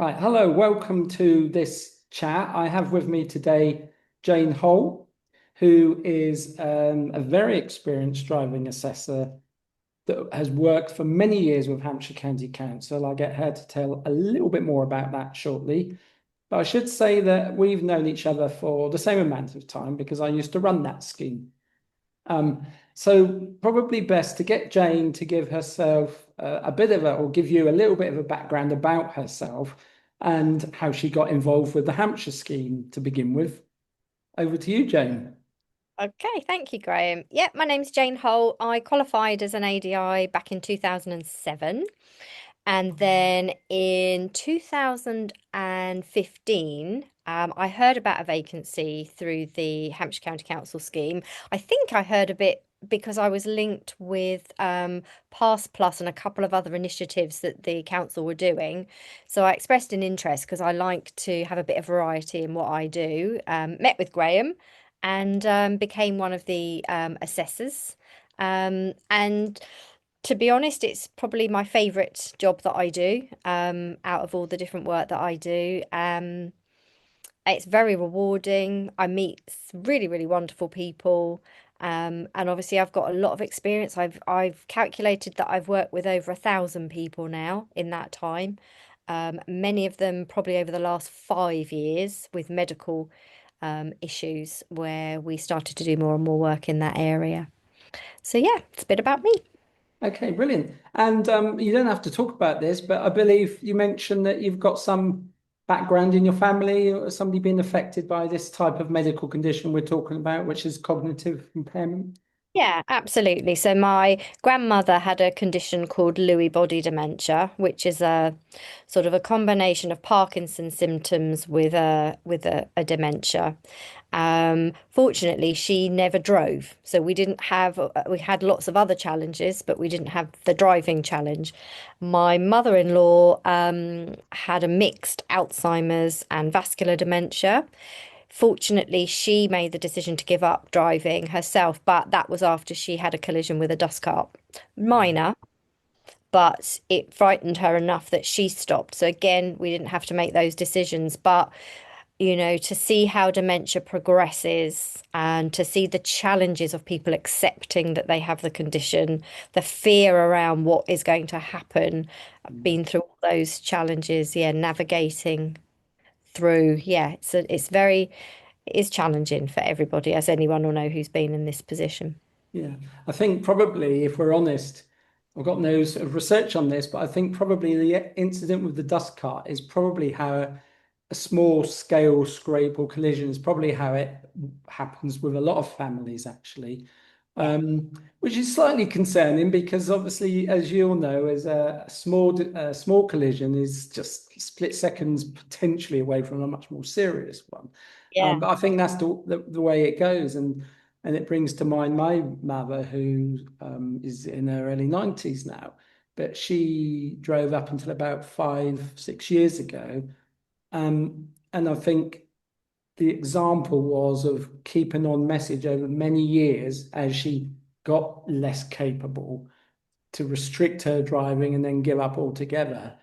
Right, hello, welcome to this chat. I have with me today Jane Holt, who is a very experienced driving assessor that has worked for many years with Hampshire County Council. I'll get her to tell a little bit more about that shortly. But I should say that we've known each other for the same amount of time because I used to run that scheme. So probably best to get Jane to give herself a bit of or give you a little bit of a background about herself and how she got involved with the Hampshire scheme to begin with. Over to you, Jane. Okay, thank you, Graham. Yeah, my name's Jane Holt. I qualified as an ADI back in 2007. And then in 2015, I heard about a vacancy through the Hampshire County Council scheme. I think I heard a bit because I was linked with Pass Plus and a couple of other initiatives that the council were doing. So I expressed an interest because I like to have a bit of variety in what I do. Met with Graham and became one of the assessors. And to be honest, it's probably my favourite job that I do, out of all the different work that I do. It's very rewarding. I meet really, really wonderful people. And obviously I've got a lot of experience. I've calculated that I've worked with over 1,000 people now in that time. Many of them probably over the last 5 years with medical issues where we started to do more and more work in that area. So yeah, it's a bit about me. Okay, brilliant. And you don't have to talk about this, but I believe you mentioned that you've got some background in your family or somebody being affected by this type of medical condition we're talking about, which is cognitive impairment. Yeah, absolutely. So my grandmother had a condition called Lewy body dementia, which is a sort of a combination of Parkinson's symptoms with a dementia. Fortunately, she never drove, so we had lots of other challenges, but we didn't have the driving challenge. My mother-in-law had a mixed Alzheimer's and vascular dementia. Fortunately, she made the decision to give up driving herself, but that was after she had a collision with a dust cart. Minor, but it frightened her enough that she stopped. So again, we didn't have to make those decisions, but to see how dementia progresses and to see the challenges of people accepting that they have the condition, the fear around what is going to happen, I've been through all those challenges, yeah, navigating through, yeah, it is challenging for everybody, as anyone will know who's been in this position. Yeah, I think probably, if we're honest, I've got no sort of research on this, but I think probably the incident with the dust cart is probably how a small scale scrape or collision is probably how it happens with a lot of families, actually, Yeah. which is slightly concerning because obviously, as you all know, as a small collision is just split seconds potentially away from a much more serious one. Yeah. But I think that's the way it goes, and it brings to mind my mother, who is in her early 90s now, but she drove up until about 5, 6 years ago. And I think the example was of keeping on message over many years as she got less capable to restrict her driving and then give up altogether.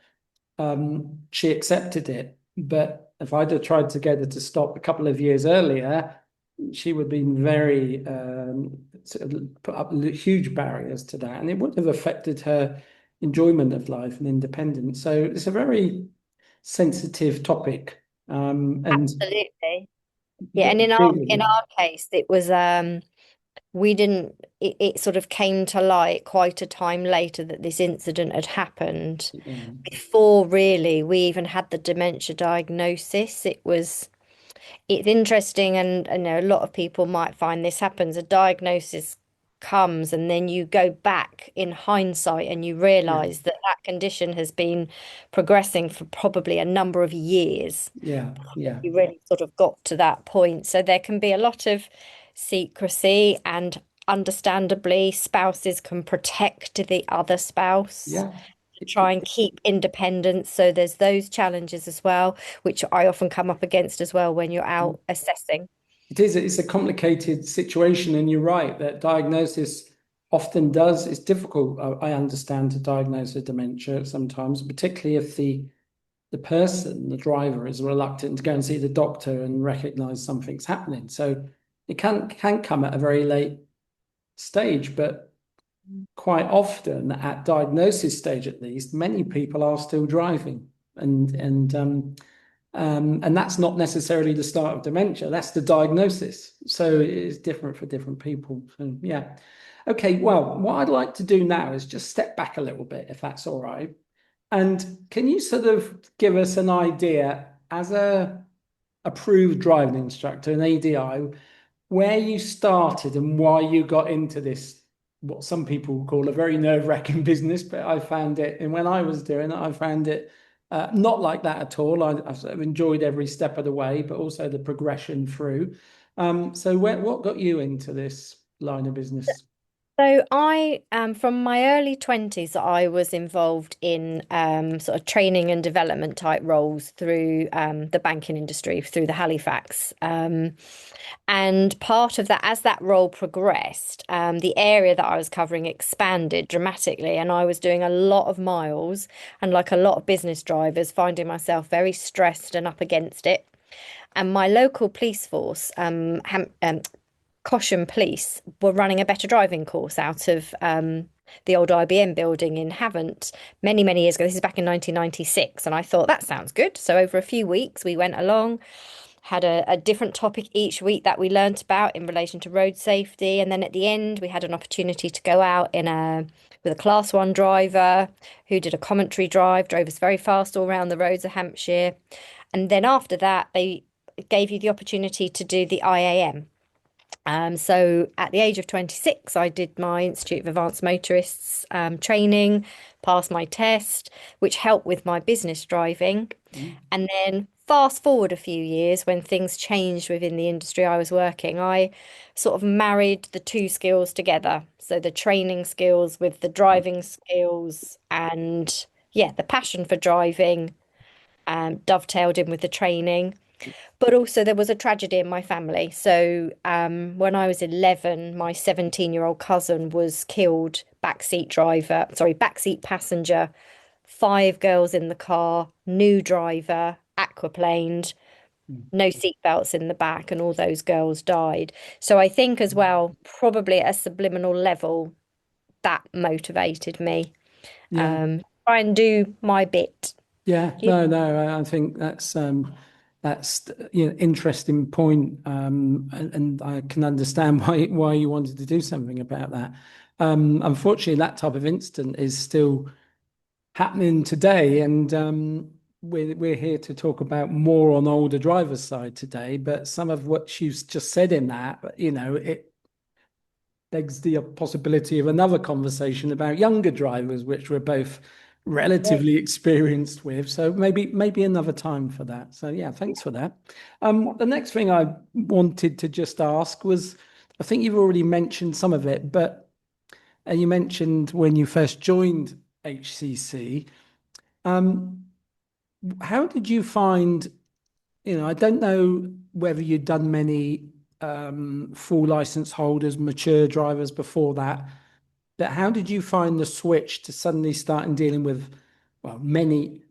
She accepted it. But if I'd have tried to get her to stop a couple of years earlier, she would have been very sort of put up huge barriers to that, and it would have affected her enjoyment of life and independence. So it's a very sensitive topic, and Absolutely. you've Yeah, got and to deal with in it. our case, it was we didn't it sort of came to light quite a time later that this incident had happened before really we even had the dementia diagnosis. It's interesting, and I know a lot of people might find this happens. A diagnosis comes, and then you go back in hindsight and you Yeah, realize that that condition has been progressing for probably a number of years. yeah, yeah, You really sort of got to that point. So there can be a lot of secrecy, and understandably, spouses can protect the other spouse, yeah. try and keep independence. So there's those challenges as well, which I often come up against as well when you're out assessing. It is. It's a complicated situation, and you're right that diagnosis often does. It's difficult. I understand to diagnose a dementia sometimes, particularly if the the person, the driver, is reluctant to go and see the doctor and recognize something's happening. So it can come at a very late stage, but quite often at diagnosis stage, at least, many people are still driving, and that's not necessarily the start of dementia. That's the diagnosis. So it is different for different people. So yeah. Okay, well, what I'd like to do now is just step back a little bit, if that's all right. And can you sort of give us an idea as a approved driving instructor, an ADI, where you started and why you got into this, what some people call a very nerve-wracking business, but I found it, and when I was doing it, I found it not like that at all. I sort of enjoyed every step of the way, but also the progression through. So what got you into this line of business? So from my early 20s, I was involved in sort of training and development type roles through the banking industry, through the Halifax. And part of that, as that role progressed, the area that I was covering expanded dramatically, and I was doing a lot of miles, and like a lot of business drivers, finding myself very stressed and up against it. And my local police force, Caution Police, were running a better driving course out of the old IBM building in Havant many, many years ago. This is back in 1996. And I thought that sounds good. So over a few weeks, we went along, had a different topic each week that we learnt about in relation to road safety. And then at the end, we had an opportunity to go out with a class one driver who did a commentary drive, drove us very fast all around the roads of Hampshire. And then after that, they gave you the opportunity to do the IAM. So at the age of 26, I did my Institute of Advanced Motorists training, passed my test, which helped with my business driving. Mm. And then fast forward a few years when things changed within the industry I was working, I sort of married the two skills together. So the training skills with the driving skills and yeah, the passion for driving dovetailed in with the training. But also, there was a tragedy in my family. So, when I was 11, my 17-year-old cousin was killed, backseat passenger, five girls in the car, new driver, aquaplaned, Mm. no seatbelts in the back, and all those girls died. So, I think as well, probably at a subliminal level, that motivated me. Yeah. Try and do my bit. Yeah, You- no, I think that's interesting point, and I can understand why you wanted to do something about that. Unfortunately, that type of incident is still happening today, and we're here to talk about more on older drivers' side today. But some of what you've just said in that, it begs the possibility of another conversation about younger drivers, which we're both relatively experienced with. So maybe another time for that. So yeah, thanks for that. The next thing I wanted to just ask was, I think you've already mentioned some of it, but you mentioned when you first joined HCC. Um, how did you find, I don't know whether you'd done many full license holders, mature drivers before that, but how did you find the switch to suddenly starting dealing with, well, many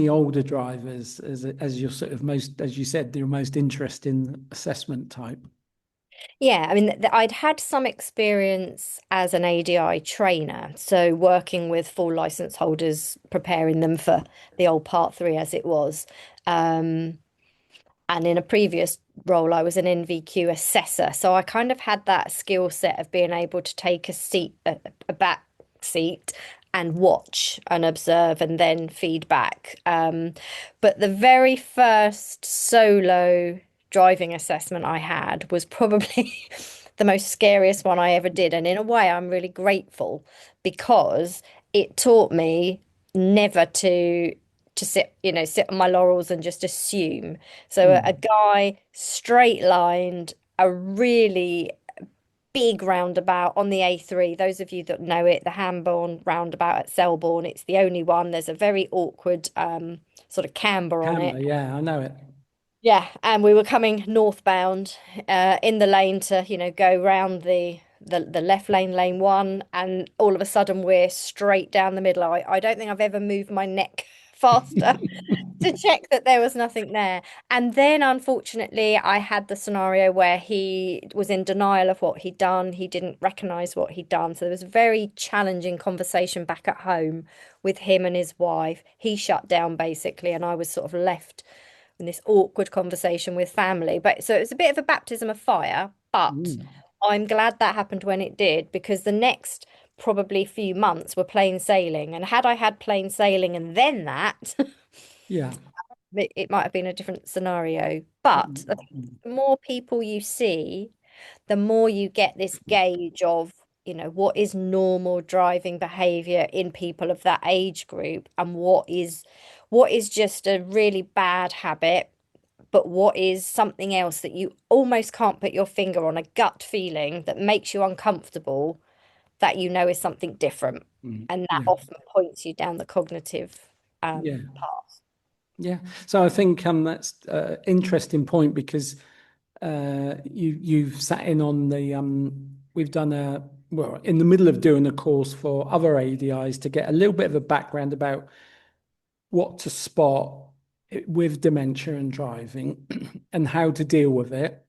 older drivers as your sort of most, as you said, your most interesting assessment type? Yeah, I mean, I'd had some experience as an ADI trainer, so working with full license holders, preparing them for the old Part 3 as it was. Um, and in a previous role, I was an NVQ assessor. So I kind of had that skill set of being able to take a back seat and watch and observe and then feedback. But the very first solo driving assessment I had was probably the most scariest one I ever did. And in a way, I'm really grateful because it taught me never to sit on my laurels and just assume. So a Mm. guy straight lined a really big roundabout on the A3. Those of you that know it, the Hamborne roundabout at Selborne, it's the only one. There's a very awkward sort of camber on Camber, it. yeah, I know it. Yeah, and we were coming northbound in the lane to, go round the left lane, lane one, and all of a sudden we're straight down the middle. I don't think I've ever moved my neck faster to check that there was nothing there. And then, unfortunately, I had the scenario where he was in denial of what he'd done. He didn't recognize what he'd done. So there was a very challenging conversation back at home with him and his wife. He shut down basically, and I was sort of left in this awkward conversation with family. But so it was a bit of a baptism of fire, but Mm. I'm glad that happened when it did because the next probably few months were plain sailing. And had I had plain sailing and then that, Yeah. it might have been a different scenario. But I think Mm. the more people you see, the more you get this gauge of, what is normal driving behavior in people of that age group and what is just a really bad habit, but what is something else that you almost can't put your finger on, a gut feeling that makes you uncomfortable, that is something different. Mm. And that Yeah. often points you down the cognitive Yeah. path. Yeah. So I think that's an interesting point because you've sat in on the we've done a well in the middle of doing a course for other ADIs to get a little bit of a background about what to spot with dementia and driving and how to deal with it.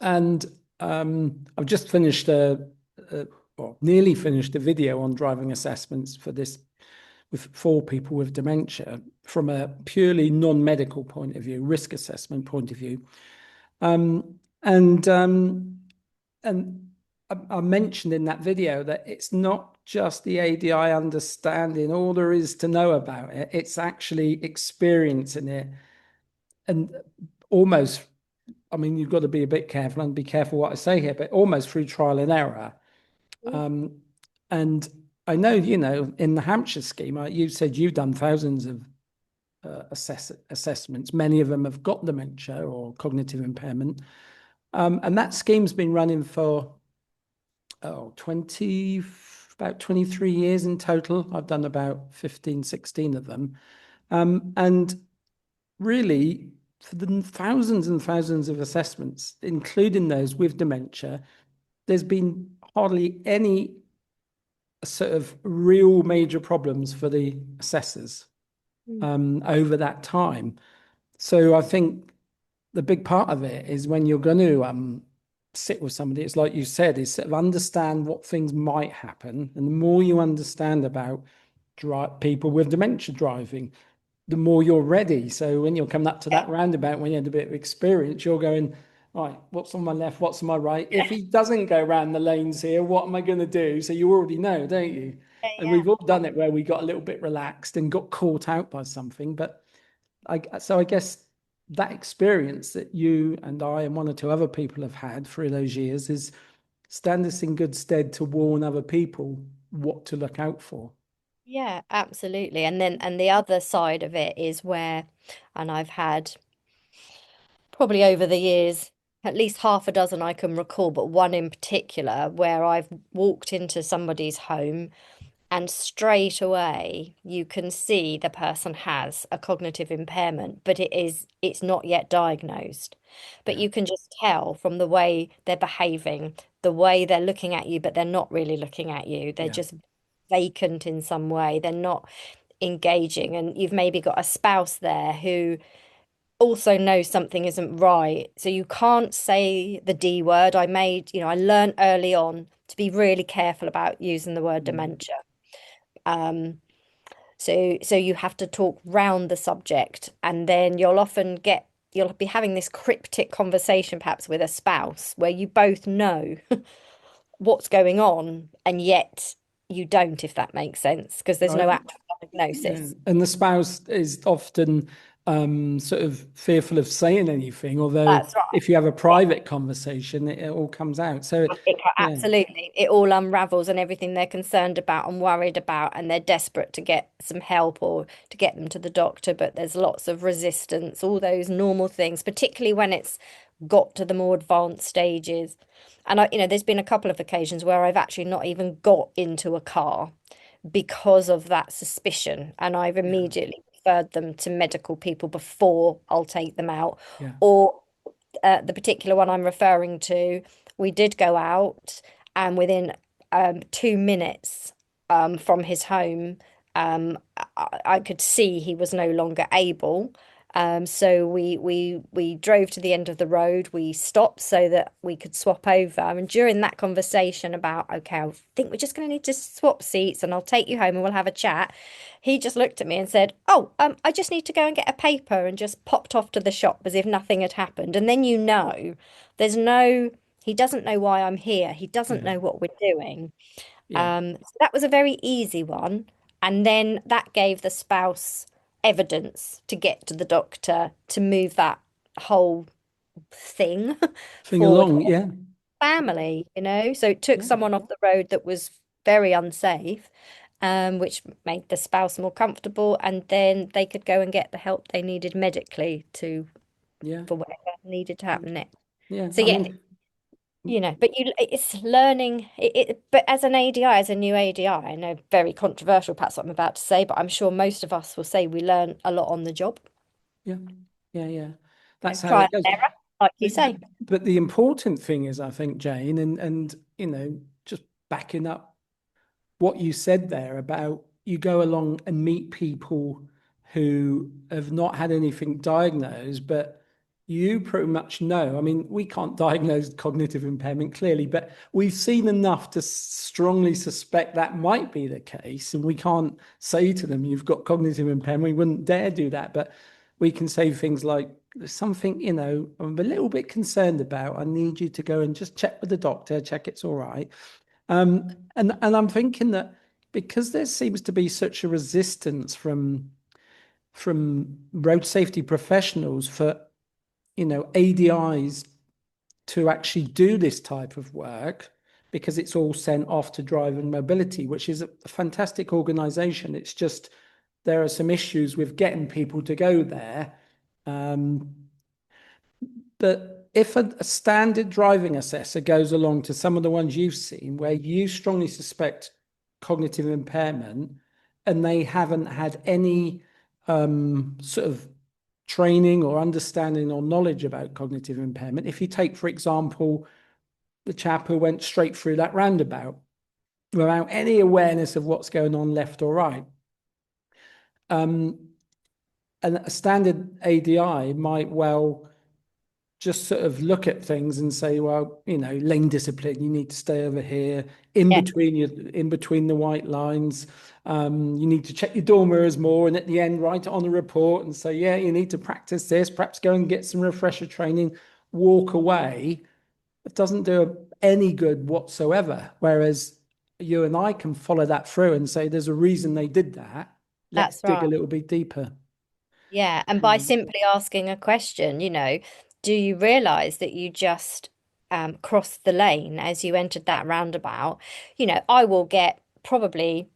And I've just finished or nearly finished a video on driving assessments for this for people with dementia from a purely non-medical point of view, risk assessment point of view. Um, and I mentioned in that video that it's not just the ADI understanding all there is to know about it, it's actually experiencing it and almost, I mean, you've got to be a bit careful and be careful what I say here, but almost through trial and error. Mm. Um, and I know, in the Hampshire scheme, you said you've done thousands of assessments. Many of them have got dementia or cognitive impairment. And that scheme's been running for 20, about 23 years in total. I've done about 15, 16 of them. And really, for the thousands and thousands of assessments, including those with dementia, there's been hardly any sort of real major problems for the assessors Mm. over that time. So I think the big part of it is when you're going to sit with somebody, it's like you said, is sort of understand what things might happen. And the more you understand about people with dementia driving, the more you're ready. So when you're coming up to that roundabout, when you had a bit of experience, you're going, all right, what's on my left? What's on my right? If he doesn't go around the lanes here, what am I going to do? So you already know, don't you? Yeah, And yeah. we've all done it where we got a little bit relaxed and got caught out by something. But I guess that experience that you and I and one or two other people have had through those years is stand us in good stead to warn other people what to look out for. Yeah, absolutely. And the other side of it is where, and I've had probably over the years, at least half a dozen I can recall, but one in particular where I've walked into somebody's home and straight away you can see the person has a cognitive impairment, but it's not yet diagnosed. But Yeah, you can just tell from the way they're behaving, the way they're looking at you, but they're not really looking at you. They're yeah, just vacant in some way. They're not engaging. And you've maybe got a spouse there who also knows something isn't right. So you can't say the D word. I learned early on to be really careful about using the word mm, dementia. Um, so you have to talk round the subject, and then you'll be having this cryptic conversation perhaps with a spouse where you both know what's going on, and yet you don't, if that makes sense, because there's I, no actual yeah. diagnosis. And the spouse is often sort of fearful of saying anything, although That's right. if you have a private conversation, it all comes out. So, yeah, Absolutely. It all unravels and everything they're concerned about and worried about, and they're desperate to get some help or to get them to the doctor, but there's lots of resistance, all those normal things, particularly when it's got to the more advanced stages. And there's been a couple of occasions where I've actually not even got into a car because of that suspicion, and I've yeah, immediately referred them to medical people before I'll take them out. yeah, Or the particular one I'm referring to, we did go out, and within 2 minutes from his home, I could see he was no longer able. So we drove to the end of the road. We stopped so that we could swap over. And during that conversation about, okay, I think we're just going to need to swap seats, and I'll take you home and we'll have a chat. He just looked at me and said, "Oh, I just need to go and get a paper," and just popped off to the shop as if nothing had happened. And then there's no, he doesn't know why I'm here. He doesn't Yeah. know what we're doing. Yeah. So that was a very easy one. And then that gave the spouse evidence to get to the doctor to move that whole thing Thing forward for along. Yeah. the family, you know? So it took Yeah. someone off the road that was very unsafe, which made the spouse more comfortable. And then they could go and get the help they needed medically Yeah. for whatever needed to happen next. Yeah. So I yeah, mean, but it's learning but as an ADI, as a new ADI, I know very controversial, perhaps what I'm about to say, but I'm sure most of us will say we learn a lot on the job. yeah. Yeah. Yeah. You know, That's how trial it goes. and error, like you The- say. But the important thing is, I think, Jane, and just backing up what you said there about you go along and meet people who have not had anything diagnosed, but you pretty much know. I mean, we can't diagnose cognitive impairment clearly, but we've seen enough to strongly suspect that might be the case. And we can't say to them, you've got cognitive impairment. We wouldn't dare do that. But we can say things like, there's something, I'm a little bit concerned about. I need you to go and just check with the doctor, check it's all right. And I'm thinking that because there seems to be such a resistance from road safety professionals for ADIs to actually do this type of work, because it's all sent off to Drive and Mobility, which is a fantastic organization. It's just there are some issues with getting people to go there. But if a standard driving assessor goes along to some of the ones you've seen where you strongly suspect cognitive impairment and they haven't had any sort of training or understanding or knowledge about cognitive impairment, if you take, for example, the chap who went straight through that roundabout without any awareness of what's going on left or right, and a standard ADI might well just sort of look at things and say, well, lane discipline, you need to stay over here in Yeah, between the white lines. You need to check your door mirrors more, and at the end, write it on the report and say, yeah, you need to practice this. Perhaps go and get some refresher training. Walk away. It doesn't do any good whatsoever. Whereas you and I can follow that through and say, there's a reason they did that. Let's that's dig a right. little bit deeper. Yeah, and by simply asking a question, do you realize that you just crossed the lane as you entered that roundabout? I will get probably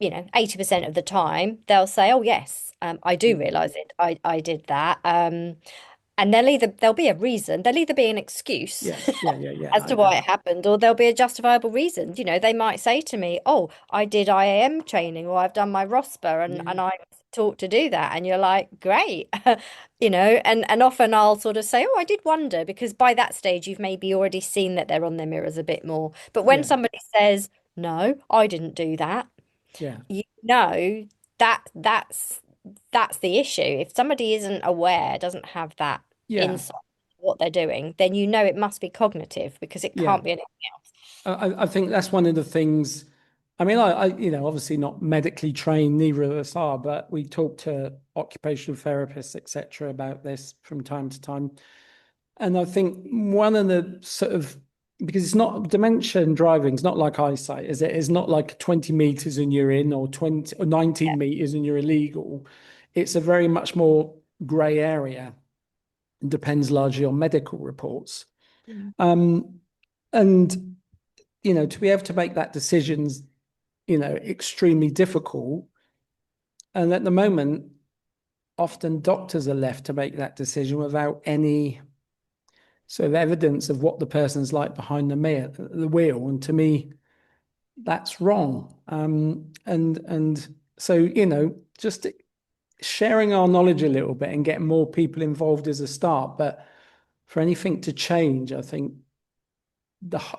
80% of the time they'll say, "Oh yes, I do Yeah. realize it. I did that." And there'll be a reason. There'll either be an excuse Yeah. Yeah. Yeah. Yeah. as to why it happened, or there'll be a justifiable reason. They might say to me, "Oh, I did IAM training, or I've done my ROSPA, and Yeah. I was taught to do that." And you're like, "Great," And often I'll sort of say, "Oh, I did wonder," because by that stage you've maybe already seen that they're on their mirrors a bit more. But when Yeah. somebody says, "No, I didn't do that," Yeah. you know that's the issue. If somebody isn't aware, doesn't have that Yeah. insight into what they're doing, then it must be cognitive because it Yeah. can't be anything else. I think that's one of the things. I mean, obviously not medically trained, neither of us are, but we talk to occupational therapists, etc., about this from time to time. And I think one of the sort of, because it's not dementia and driving, it's not like eyesight, is it? It's not like 20 meters and you're in, or 20 or 19 meters and you're illegal. It's a very much more grey area. It depends largely on medical reports. Mm. Um, and to be able to make that decision's, extremely difficult. And at the moment, often doctors are left to make that decision without any sort of evidence of what the person's like behind the wheel. And to me, that's wrong. And so, just sharing our knowledge a little bit and getting more people involved is a start. But for anything to change, I think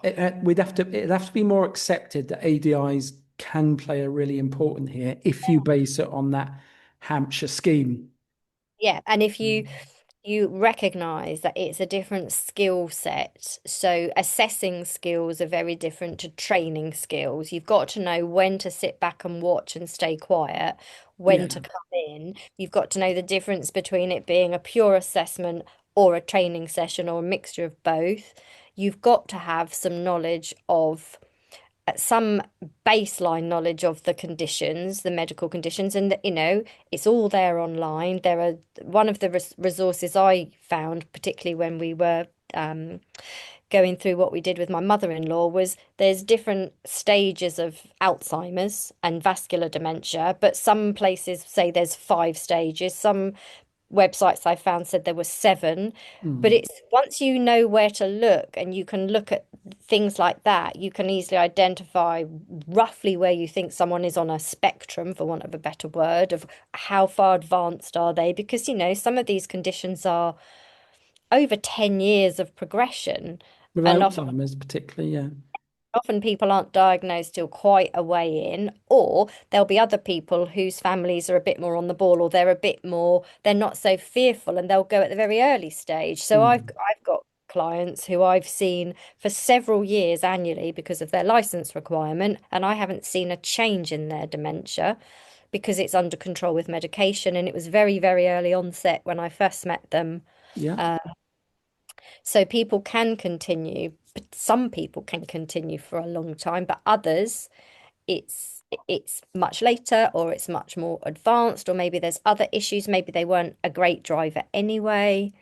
it'd have to be more accepted that ADIs can play a really important here if you base it on that Hampshire scheme. Yeah, and if you recognize that it's a different skill set. So assessing skills are very different to training skills. You've got to know when to sit back and watch and stay quiet, when to Yeah, come in. You've got to know the difference between it being a pure assessment or a training session or a mixture of both. You've got to have some knowledge of some baseline knowledge of the conditions, the medical conditions, and it's all there online. There are one of the resources I found, particularly when we were going through what we did with my mother-in-law, was there's different stages of Alzheimer's and vascular dementia, but some places say there's 5 stages. Some websites I found said there were 7, but mm, it's once you know where to look and you can look at things like that, you can easily identify roughly where you think someone is on a spectrum, for want of a better word, of how far advanced are they, because some of these conditions are over 10 years of progression, with and often Alzheimer's particularly, yeah. often people aren't diagnosed till quite a way in, or there'll be other people whose families are a bit more on the ball, or they're not so fearful, and they'll go at the very early stage. So I've Mm, I've got clients who I've seen for several years annually because of their license requirement, and I haven't seen a change in their dementia because it's under control with medication, and it was very, very early onset when I first met them. yeah, Uh, so people can continue, but some people can continue for a long time, but others, it's much later, or it's much more advanced, or maybe there's other issues. Maybe they weren't a great driver anyway.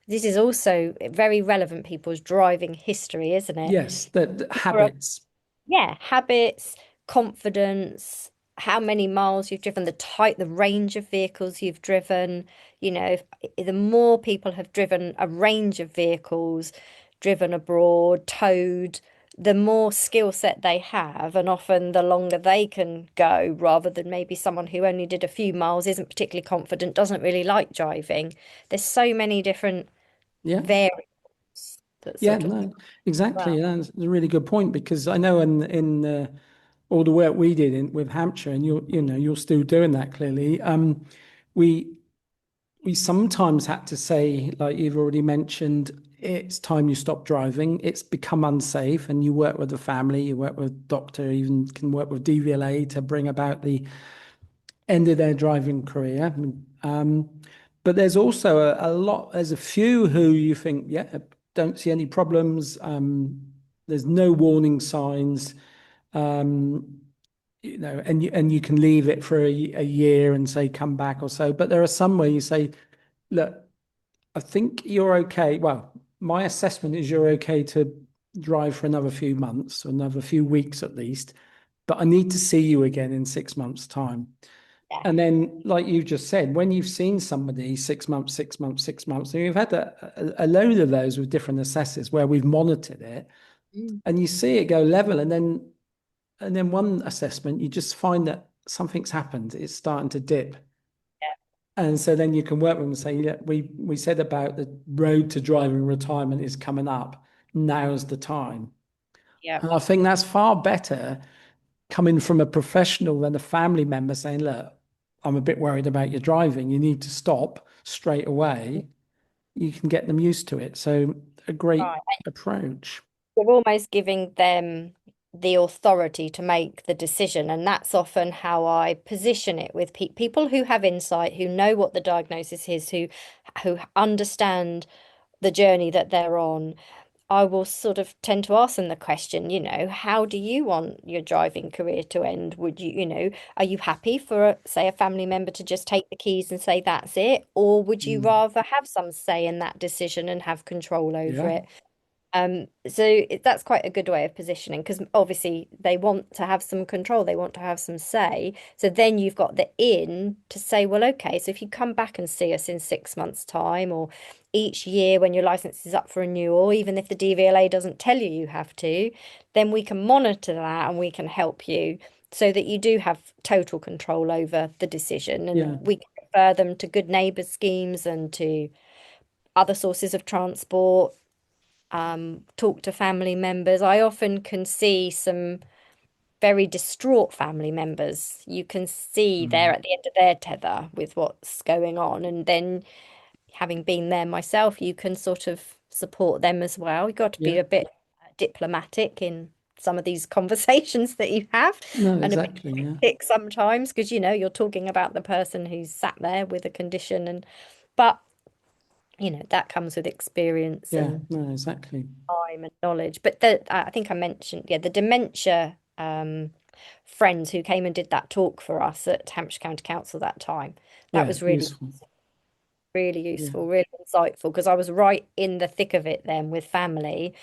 This is also very relevant, people's driving history, isn't it? yes, the People are habits. Yeah, habits, confidence, how many miles you've driven, the range of vehicles you've driven. The more people have driven a range of vehicles, driven abroad, towed, the more skill set they have, and often the longer they can go, rather than maybe someone who only did a few miles, isn't particularly confident, doesn't really like driving. There's so many different Yeah. variables that Yeah, sort of no, exactly. well. Yeah, that's a really good point because I know in all the work we did in with Hampshire, and you're still doing that clearly. We we sometimes had to say, like you've already mentioned, it's time you stop driving. It's become unsafe, and you work with the family, you work with doctor, even can work with DVLA to bring about the end of their driving career. Um, but there's also there's a few who you think, yeah, don't see any problems. There's no warning signs, um, and you can leave it for a year and say come back or so. But there are some where you say, look, I think you're okay. Well, my assessment is you're okay to drive for another few months, another few weeks at least. But I need to see you again in 6 months' time. Yeah. And then, like you just said, when you've seen somebody 6 months, 6 months, 6 months, and we've had a load of those with different assessors where we've monitored it, Mm. and you see it go level, and then one assessment, you just find that something's happened. It's starting to dip. And so then you can work with them and say, yeah, we said about the road to driving retirement is coming up. Now's the time. Yeah. And I think that's far better coming from a professional than a family member saying, look, I'm a bit worried about your driving. You need to stop straight away. You can get them used to it. So a great Right. approach. You're almost giving them the authority to make the decision. And that's often how I position it with people who have insight, who know what the diagnosis is, who understand the journey that they're on. I will sort of tend to ask them the question, how do you want your driving career to end? Are you happy for, say, a family member to just take the keys and say that's it? Or would you Mm, rather have some say in that decision and have control over yeah, it? That's quite a good way of positioning, because obviously they want to have some control, they want to have some say. So then you've got the in to say, well, okay, so if you come back and see us in 6 months' time, or each year when your license is up for renewal, even if the DVLA doesn't tell you you have to, then we can monitor that and we can help you so that you do have total control over the decision. yeah, And we can refer them to good neighbour schemes and to other sources of transport, talk to family members. I often can see some. very distraught family members. You can see they're Mm. at the end of their tether with what's going on. And then, having been there myself, you can sort of support them as well. You've got to be Yeah. a bit diplomatic in some of these conversations that you have, No, and a bit exactly. Yeah. cryptic sometimes, because you're talking about the person who's sat there with a condition. And but that comes with experience Yeah. and No, exactly. time and knowledge. But I think I mentioned, yeah, the dementia friends who came and did that talk for us at Hampshire County Council that time. That Yeah. was really, Useful. really Yeah. useful, really insightful, because I was right in the thick of it then with family.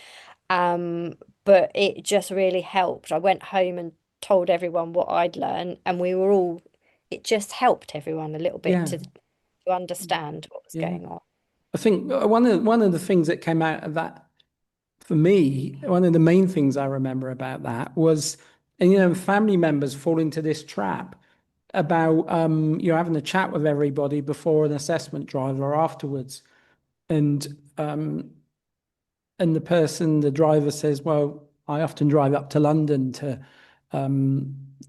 Um, but it just really helped. I went home and told everyone what I'd learned, and it just helped everyone a little bit Yeah. to understand what was Yeah. going on. I think one of the things that came out of that for me, one of the main things I remember about that was, and family members fall into this trap about you're having a chat with everybody before an assessment drive or afterwards, and the driver says, "Well, I often drive up to London to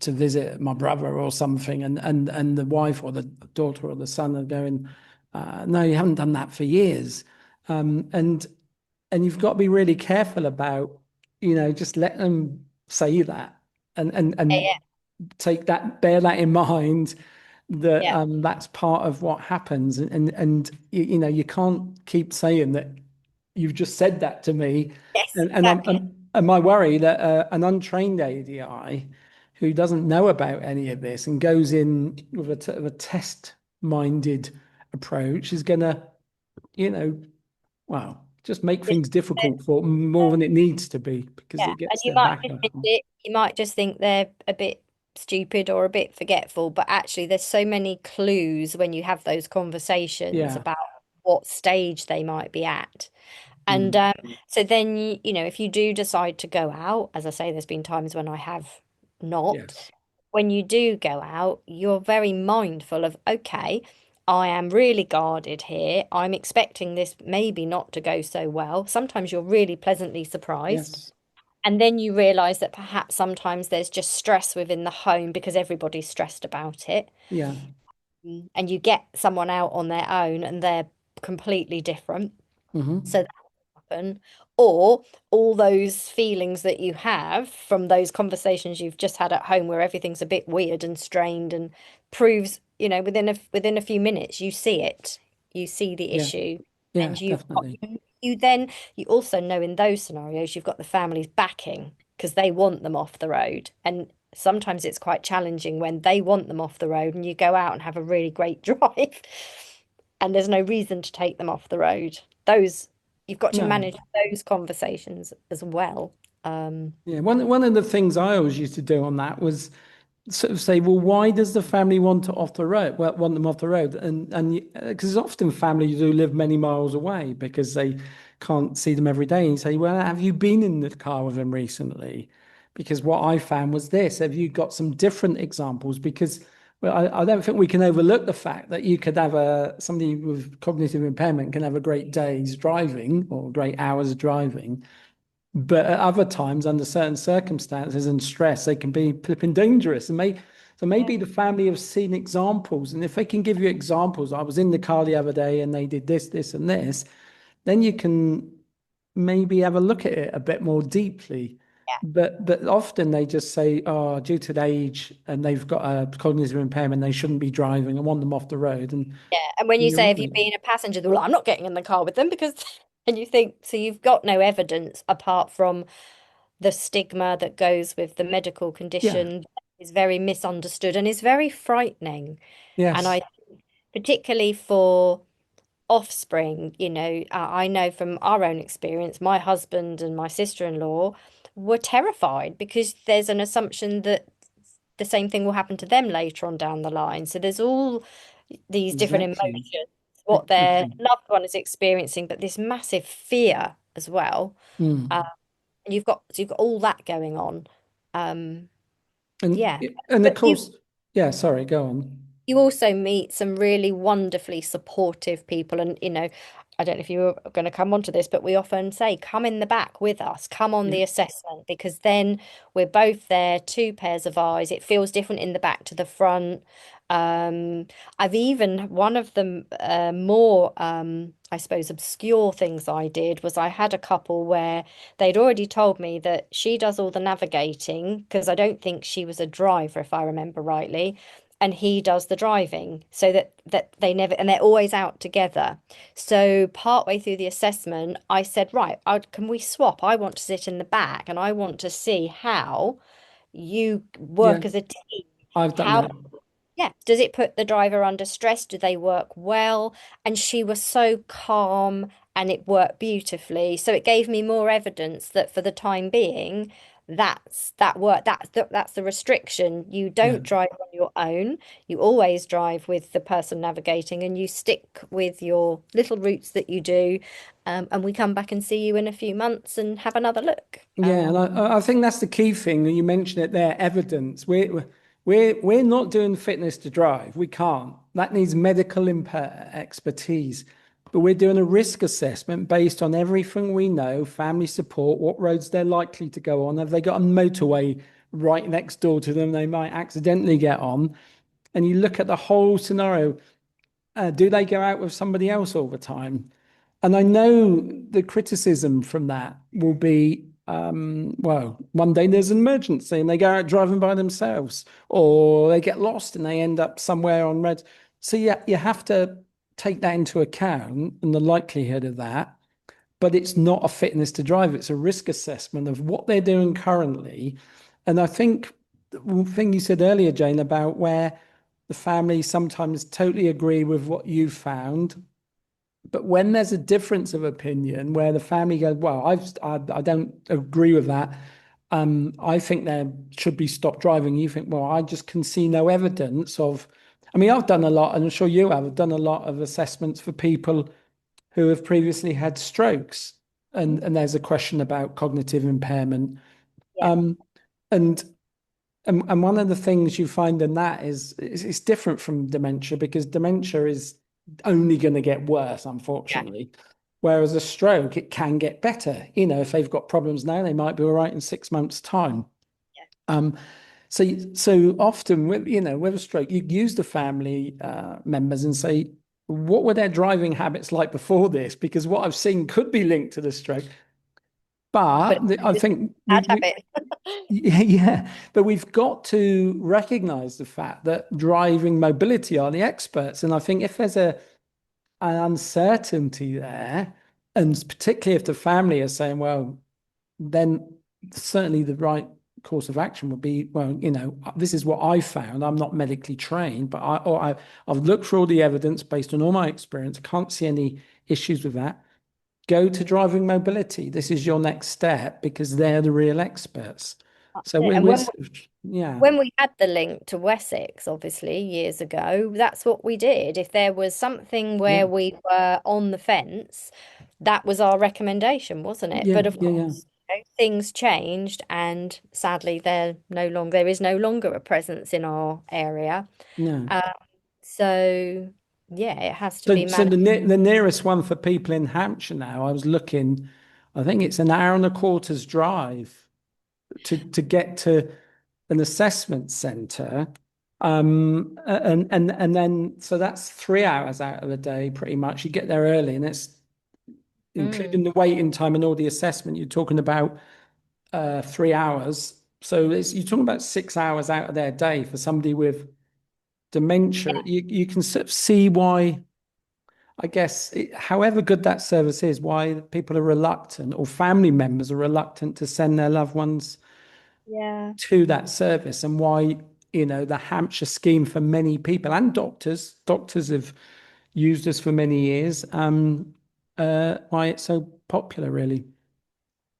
visit my brother or something," and the wife or the daughter or the son are going, "No, you haven't done that for years," and you've got to be really careful about, just let them say that and Yeah, bear that in mind, that yeah, that's part of what happens, and you can't keep saying that you've just said that to me, yes, and exactly. am I worry that an untrained ADI who doesn't know about any of this and goes in with a test-minded approach is gonna, you know, well, just make Just, things difficult for more than it needs to be because yeah, it and gets you their might back up. dismiss it. You might just think they're a bit stupid or a bit forgetful, but actually, there's so many clues when you have those conversations Yeah. about what stage they might be at. And Mm. so then, if you do decide to go out, as I say, there's been times when I have not. Yes. When you do go out, you're very mindful of, okay, I am really guarded here. I'm expecting this maybe not to go so well. Sometimes you're really pleasantly surprised. Yes. And then you realize that perhaps sometimes there's just stress within the home because everybody's stressed about it. Yeah. And you get someone out on their own and they're completely different. Hmm. So that happen. Or all those feelings that you have from those conversations you've just had at home where everything's a bit weird and strained, and proves, within a few minutes you see it. You see the Yeah. issue, Yeah, and definitely. you also know in those scenarios you've got the family's backing because they want them off the road. And sometimes it's quite challenging when they want them off the road and you go out and have a really great drive and there's no reason to take them off the road. Those You've got to No. manage those conversations as well. Um, Yeah. One of the things I always used to do on that was sort of say, well, why does the family want to off the road? Well, want them off the road, and because often families do live many miles away because they can't see them every day. And you say, well, have you been in the car with them recently? Because what I found was this. Have you got some different examples? Because well, I don't think we can overlook the fact that you could have somebody with cognitive impairment can have a great day's driving or great hours driving, but at other times, under certain circumstances and stress, they can be flipping dangerous. So maybe the family have seen examples, and if they can give you examples, I was in the car the other day and they did this, this, and this, then you can maybe have a look at it a bit more deeply. yeah, But often they just say, oh, due to the age and they've got a cognitive impairment, they shouldn't be driving. I want them off the road. yeah. And when you You're say, have you right. been a passenger? They're like, I'm not getting in the car with them because, and you think, so you've got no evidence apart from the stigma that goes with the medical Yeah. condition is very misunderstood and is very frightening. And Yes. I, particularly for offspring, I know from our own experience, my husband and my sister-in-law were terrified because there's an assumption that the same thing will happen to them later on down the line. So there's all these different Exactly. emotions, what their Exactly. loved one is experiencing, but this massive fear as well. Mm. And you've got all that going on. Um, And yeah. and of But course, yeah, sorry, go on. you also meet some really wonderfully supportive people. And, I don't know if you were going to come onto this, but we often say, come in the back with us, come on Yeah, the assessment, because then we're both there, two pairs of eyes. It feels different in the back to the front. Um, I've even, one of the more, I suppose, obscure things I did was I had a couple where they'd already told me that she does all the navigating, because I don't think she was a driver, if I remember rightly, and he does the driving, so that they never, and they're always out together. So partway through the assessment, I said, right, can we swap? I want to sit in the back and I want to see how you yeah, work as a team. I've done How, that. yeah, does it put the driver under stress? Do they work well? And she was so calm and it worked beautifully. So it gave me more evidence that for the time being, that's the restriction. You Yeah. don't drive on your own. You always drive with the person navigating and you stick with your little routes that you do. And we come back and see you in a few months and have another look. Yeah, and I think that's the key thing. And you mentioned it there, evidence. We're not doing fitness to drive. We can't. That needs medical expertise. But we're doing a risk assessment based on everything we know, family support, what roads they're likely to go on. Have they got a motorway right next door to them they might accidentally get on? And you look at the whole scenario. Do they go out with somebody else all the time? And I know the criticism from that will be, well, one day there's an emergency and they go out driving by themselves, or they get lost and they end up somewhere on red. So yeah, you have to take that into account and the likelihood of that. But it's not a fitness to drive, it's a risk assessment of what they're doing currently. And I think the thing you said earlier, Jane, about where the family sometimes totally agree with what you found, but when there's a difference of opinion where the family goes, well, I don't agree with that. I think there should be stop driving. You think, well, I just can see no evidence of. I mean, I've done a lot, and I'm sure you have. I've done a lot of assessments for people who have previously had strokes, and there's a question about cognitive impairment. Yeah. Um, and and one of the things you find in that is it's different from dementia because dementia is only going to get worse, Yeah. unfortunately. Whereas a stroke, it can get better. You know, if they've got problems now, they might be all right in 6 months' time. Yeah. Um, so often with with a stroke, you use the family members and say, what were their driving habits like before this? Because what I've seen could be linked to the stroke. But But I it's think a bad habit. yeah, yeah, but we've got to recognize the fact that driving mobility are the experts. And I think if there's an uncertainty there, and particularly if the family are saying, well, then certainly the right course of action would be, well, this is what I found. I'm not medically trained, but I've looked through all the evidence based on all my experience. I can't see any issues with that. Go to driving mobility. This is your next step because they're the real experts. So And yeah, when we had the link to Wessex, obviously, years ago, that's what we did. If there was something yeah, where we were on the fence, that was our recommendation, wasn't it? yeah, But of yeah, yeah. course, things changed, and sadly, there is no longer a presence in our area. No. Um, so yeah, it has to be So managed. the nearest one for people in Hampshire now, I was looking, I think it's an hour and a quarter's drive to get to an assessment centre. And then so that's 3 hours out of the day, pretty much. You get there early, and it's Mm, including the waiting time and all the assessment. You're talking about 3 hours. So you're talking about 6 hours out of their day for somebody with dementia. You can sort of see why. I guess, however good that service is, why people are reluctant or family members are reluctant to send their loved ones yeah. to that service, and why, the Hampshire scheme for many people and doctors have used us for many years, why it's so popular, really.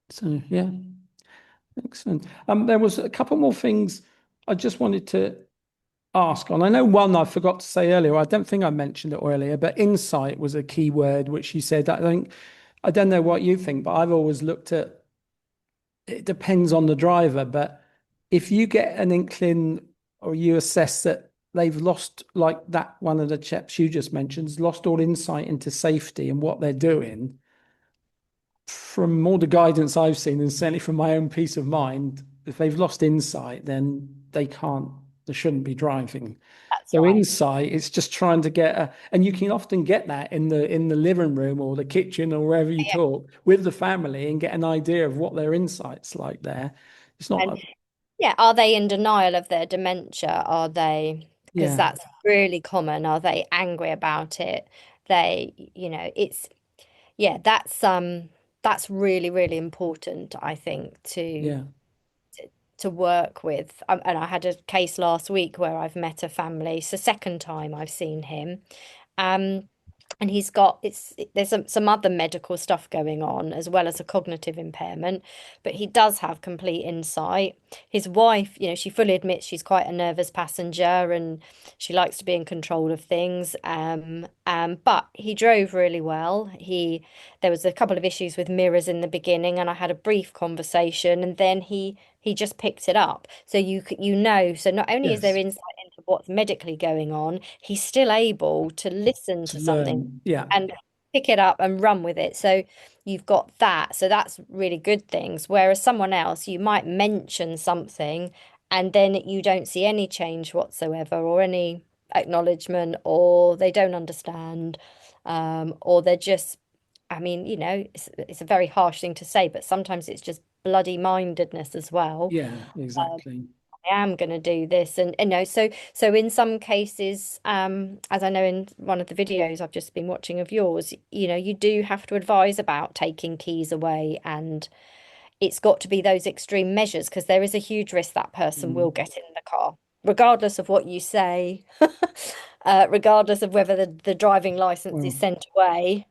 So, yeah, excellent. There was a couple more things I just wanted to ask on. I know one I forgot to say earlier. I don't think I mentioned it earlier, but insight was a key word, which you said. I don't know what you think, but I've always looked at it depends on the driver. But if you get an inkling or you assess that they've lost, like that one of the chaps you just mentioned, has lost all insight into safety and what they're doing. From all the guidance I've seen, and certainly from my own peace of mind, if they've lost insight, then they shouldn't be driving. That's So right. insight, it's just trying to get and you can often get that in the living room or the kitchen or wherever you Yeah. talk with the family and get an idea of what their insight's like there. It's And not, yeah, are they in denial of their dementia? Are they, because yeah, that's really common. Are they angry about it? It's yeah, that's really, really important, I think, yeah, to work with. And I had a case last week where I've met a family. It's the second time I've seen him. Um, and he's got there's some other medical stuff going on as well as a cognitive impairment, but he does have complete insight. His wife, she fully admits she's quite a nervous passenger and she likes to be in control of things. But he drove really well. There was a couple of issues with mirrors in the beginning, and I had a brief conversation, and then he just picked it up. So so not only is there yes, insight into what's medically going on, he's still able to listen to to something learn. Yeah, and pick it up and run with it. So you've got that. So that's really good things. Whereas someone else, you might mention something and then you don't see any change whatsoever or any acknowledgement, or they don't understand, or they're just, I mean, it's a very harsh thing to say, but sometimes it's just bloody mindedness as well. yeah, exactly. I am going to do this, and so in some cases, as I know in one of the videos I've just been watching of yours, you do have to advise about taking keys away, and it's got to be those extreme measures because there is a huge risk that person will Mm. get in the car, regardless of what you say, regardless of whether the driving license is Well, sent away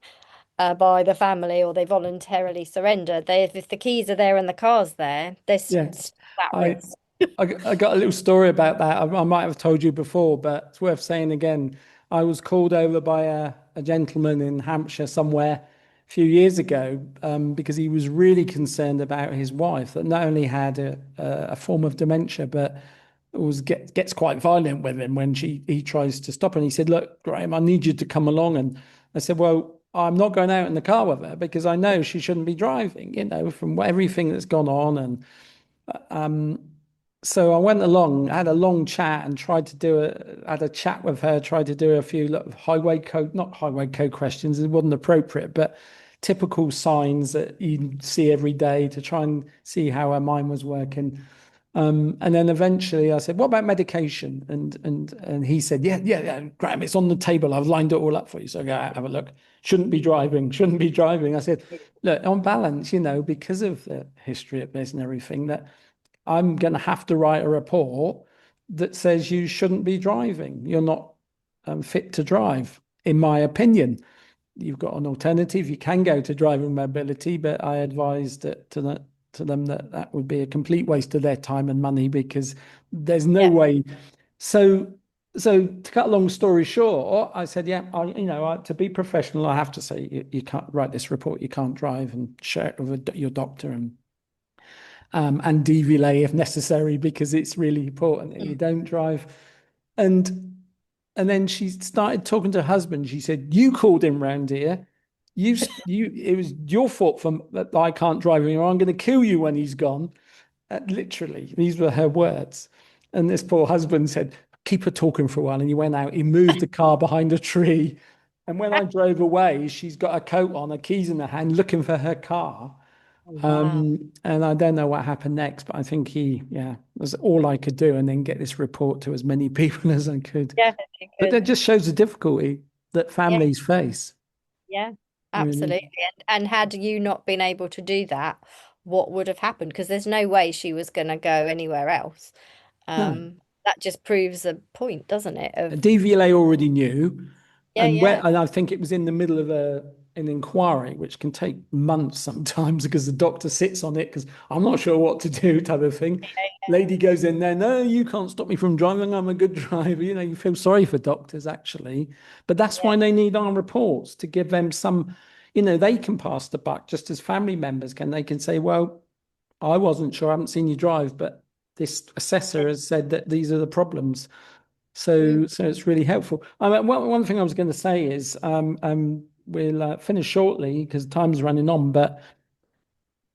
by the family or they voluntarily surrender. If the keys are there and the car's there, there's yeah. still that I, risk. I got a little story about that. I might have told you before, but it's worth saying again. I was called over by a gentleman in Hampshire somewhere a few years ago because he was really concerned about his wife that not only had a form of dementia, but gets quite violent with him when he tries to stop her. And he said, "Look, Graham, I need you to come along." And I said, "Well, I'm not going out in the car with her because I know she shouldn't be driving, from everything that's gone on." And so I went along, had a long chat, and had a chat with her, tried to do a few highway code, not highway code questions. It wasn't appropriate, but typical signs that you see every day to try and see how her mind was working. And then eventually I said, "What about medication?" And he said, "Yeah, yeah, yeah, Graham, it's on the table. I've lined it all up for you. So go out, have a look. Shouldn't be driving, shouldn't be driving." I said, "Look, on balance, because of the history of this and everything, that I'm going to have to write a report that says you shouldn't be driving. You're not fit to drive, in my opinion. You've got an alternative. You can go to driving mobility, but I advised to them that that would be a complete waste of their time and money because there's no Yeah. way." So, so to cut a long story short, I said, "Yeah, to be professional, I have to say you can't write this report. You can't drive and share it with your doctor and DVLA if necessary because it's really important that you Mm. don't drive." And and then she started talking to her husband. She said, "You called him round here. It was your fault for that I can't drive anymore. I'm going to kill you when he's gone." Literally, these were her words. And this poor husband said, "Keep her talking for a while." And he went out. He moved the car behind a tree. And when I drove away, she's got a coat on, her keys in her hand, looking for her car. Wow. And I don't know what happened next, but I think was all I could do and then get this report to as many people as I could. Yeah, you But could. that just shows the difficulty that Yeah, families face, yeah, really. absolutely. And had you not been able to do that, what would have happened? Because there's no way she was going to go anywhere else. No. That just proves a point, doesn't it? Of DVLA already knew, yeah, yeah, and I think it was in the middle of an inquiry, which can take months sometimes because the doctor sits on it because I'm not sure what to do, type of thing. Lady goes in there, "No, you can't stop me from driving. I'm a good driver." You feel sorry for doctors actually, but that's yeah, why they need our reports to give them some. They can pass the buck just as family members can. They can say, "Well, I wasn't sure. I haven't seen you drive, but this assessor has said that these are the problems." Mm. So it's really helpful. I mean, one thing I was going to say is we'll finish shortly because time's running on, but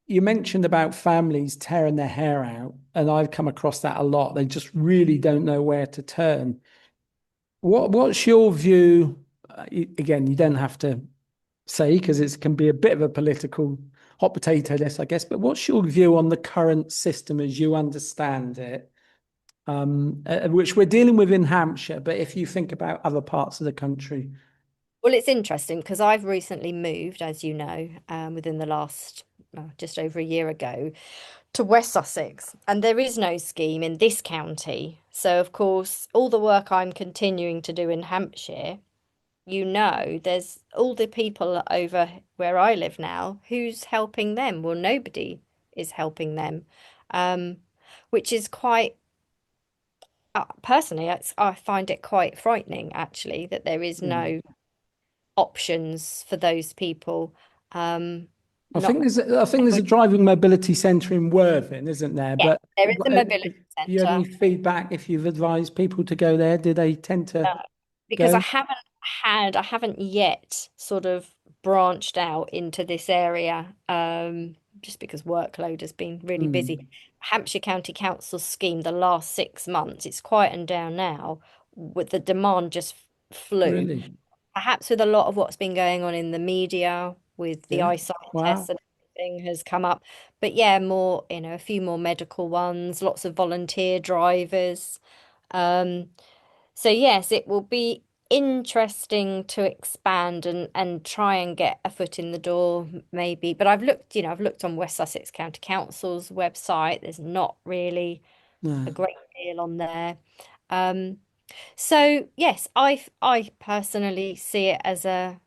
you mentioned about families tearing their hair out, and I've come across that a lot. They just really don't know where to turn. What's your view? Again, you don't have to say because it can be a bit of a political hot potato this, I guess. But what's your view on the current system as you understand it, which we're dealing with in Hampshire? But if you think about other parts of the country, Well, it's interesting because I've recently moved, as you know, within the last just over a year ago, to West Sussex, and there is no scheme in this county. So, of course, all the work I'm continuing to do in Hampshire, there's all the people over where I live now. Who's helping them? Well, nobody is helping them, um, which is quite, personally, I find it quite frightening, actually, that there is mm. no options for those people. Um, I not, think there's a driving mobility centre in Worthing, isn't there? yeah, But there is a mobility have you had any centre. feedback if you've advised people to go there? Do they tend to Because go? I haven't yet sort of branched out into this area, just because workload has been really busy. Mm, Hampshire County Council scheme, the last 6 months, it's quietened down now, with the demand just flew. really? Perhaps with a lot of what's been going on in the media, with the Yeah. eyesight tests Wow. and everything has come up. But yeah, more, a few more medical ones, lots of volunteer drivers. Um, so yes, it will be interesting to expand and try and get a foot in the door, maybe. But I've looked on West Sussex County Council's website. There's not really a No. great deal on there. Um, so yes, I personally see it as a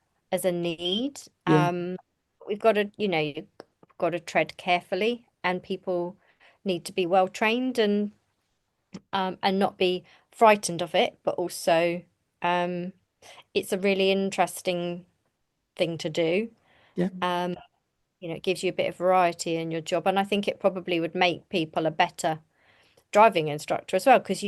need. Yeah. We've got to, you've got to tread carefully, and people need to be well trained and not be frightened of it, but also um, it's a really interesting thing to do. Yeah. Um, it gives you a bit of variety in your job, and I think it probably would make people a better driving instructor as well, because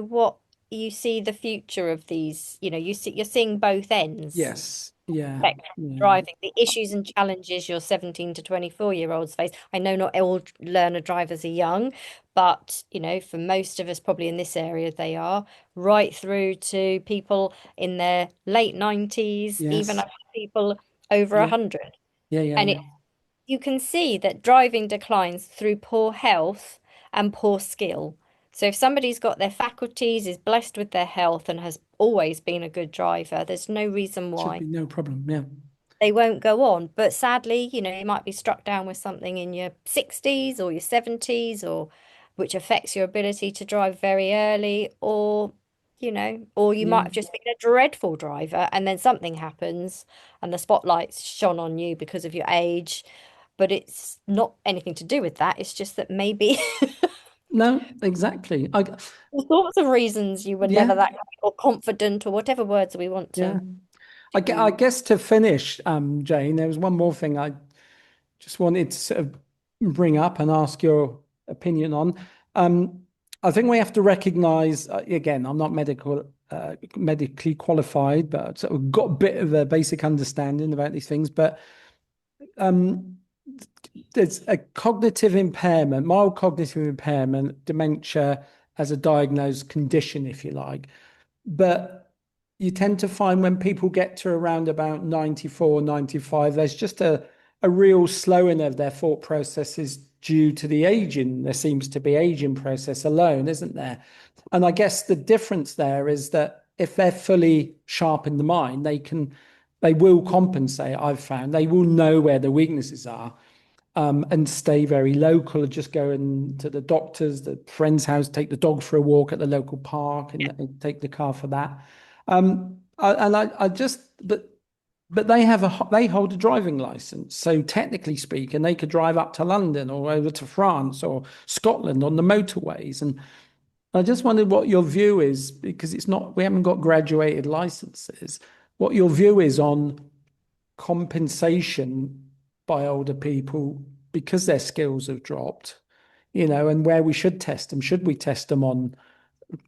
what you see the future of these, you're seeing both ends Yes. Yeah. spectrum of Yeah. driving, the issues and challenges your 17 to 24-year-olds face. I know not all learner drivers are young, but for most of us probably in this area they are, right through to people in their late 90s, even Yes. up to people over Yeah. 100. Yeah. Yeah. And Yeah. you can see that driving declines through poor health and poor skill. So if somebody's got their faculties, is blessed with their health, and has always been a good driver, there's no reason Should why be no problem. Yeah. they won't go on. But sadly, you might be struck down with something in your 60s or your 70s, or which affects your ability to drive very early, or you might Yeah. have just been a dreadful driver and then something happens and the spotlight's shone on you because of your age. But it's not anything to do with that. It's just that maybe No, exactly. all sorts of reasons you were never Yeah. that or confident, or whatever words we want Yeah. to I use. guess to finish, Jane, there was one more thing I just wanted to sort of bring up and ask your opinion on. Um, I think we have to recognize, again, I'm not medically qualified, but sort of got a bit of a basic understanding about these things. But um, there's a cognitive impairment, mild cognitive impairment, dementia as a diagnosed condition, if you like. But you tend to find when people get to around about 94, 95, there's just a real slowing of their thought processes due to the aging. There seems to be aging process alone, isn't there? And I guess the difference there is that if they're fully sharp in the mind, they will compensate. I've found they will know where the weaknesses are, and stay very local, just go into the doctor's, the friend's house, take the dog for a walk at the local park, and take the car for that. I just, but they hold a driving license, so technically speaking, they could drive up to London or over to France or Scotland on the motorways. And I just wondered what your view is, because we haven't got graduated licenses. What your view is on compensation by older people because their skills have dropped, and where we should test them. Should we test them on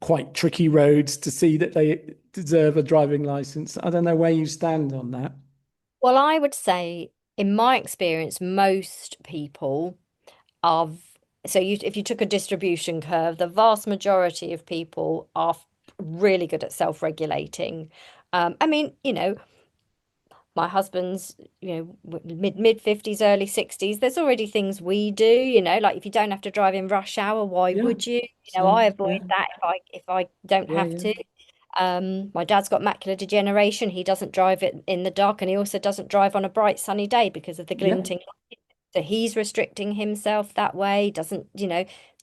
quite tricky roads to see that they deserve a driving license. I don't know where you stand on that. Well, I would say, in my experience, most people are. If you took a distribution curve, the vast majority of people are really good at self-regulating. I mean, my husband's, mid 50s, early 60s. There's already things we do, like if you don't have to drive in rush hour, why Yeah. would you? I Same. avoid Yeah. that if I don't Yeah. have Yeah. to. My dad's got macular degeneration. He doesn't drive it in the dark, and he also doesn't drive on a bright sunny day because of the Yeah. glinting. So he's restricting himself that way. Doesn't,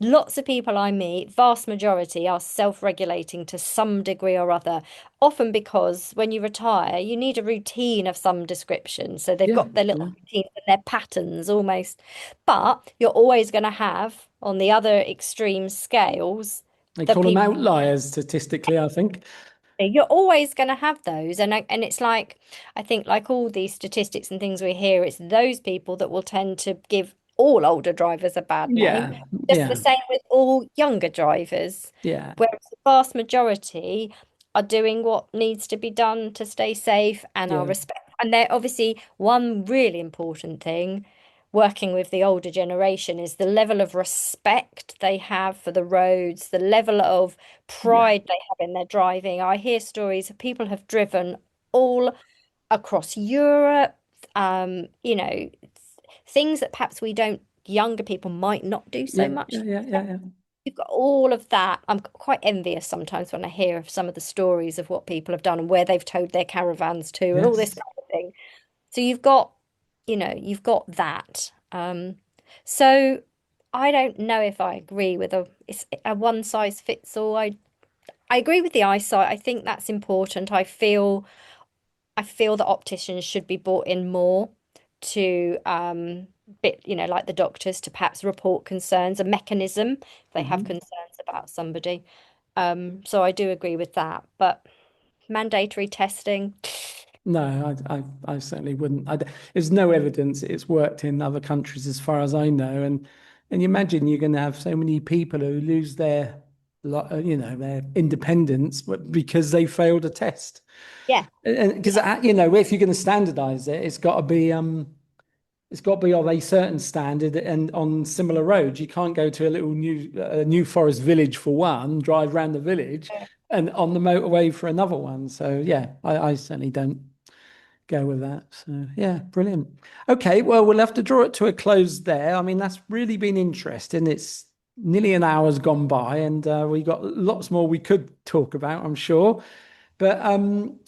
lots of people I meet, vast majority are self-regulating to some degree or other, often because when you retire, you need a routine of some description. So they've Yeah. got their Yeah. little routines and their patterns almost. But you're always going to have on the other extreme scales They the call them people. outliers statistically, I think. You're always going to have those, and it's like I think like all these statistics and things we hear, it's those people that will tend to give all older drivers a bad name. Yeah. Just the Yeah. same with all younger drivers, Yeah. whereas the vast majority are doing what needs to be done to stay safe and are Yeah. respect. And they're obviously one really important thing working with the older generation is the level of respect they have for the roads, the level of Yeah. pride they have in their driving. I hear stories of people have driven all across Europe, things that perhaps younger people might not do so Yeah. Yeah. much. Yeah. Yeah. Yeah. You've got all of that. I'm quite envious sometimes when I hear of some of the stories of what people have done and where they've towed their caravans to and all this Yes. kind of thing. So you've got that. So I don't know if I agree with it's a one size fits all. I agree with the eyesight. I think that's important. I feel that opticians should be brought in more to like the doctors to perhaps report concerns, a mechanism if they have Mhm. concerns about somebody. So I do agree with that. But mandatory testing, No, I certainly wouldn't. There's no evidence it's worked in other countries as far as I know. And you imagine you're going to have so many people who lose their independence, but because they failed a test. yeah. And because if you're going to standardize it, it's got to be of a certain standard and on similar roads. You can't go to a little New Forest village for one, drive around the village, and on the motorway for another one. So yeah, I certainly don't go with that. So yeah, brilliant. Okay, well, we'll have to draw it to a close there. I mean, that's really been interesting. It's nearly an hour's gone by, and we got lots more we could talk about, I'm sure. But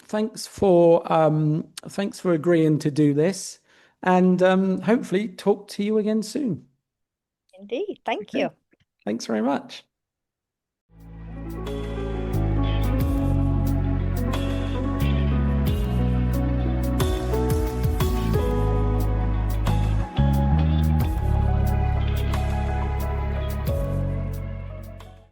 thanks for agreeing to do this, and hopefully talk to you again soon. Indeed. Thank Okay, you. thanks very much.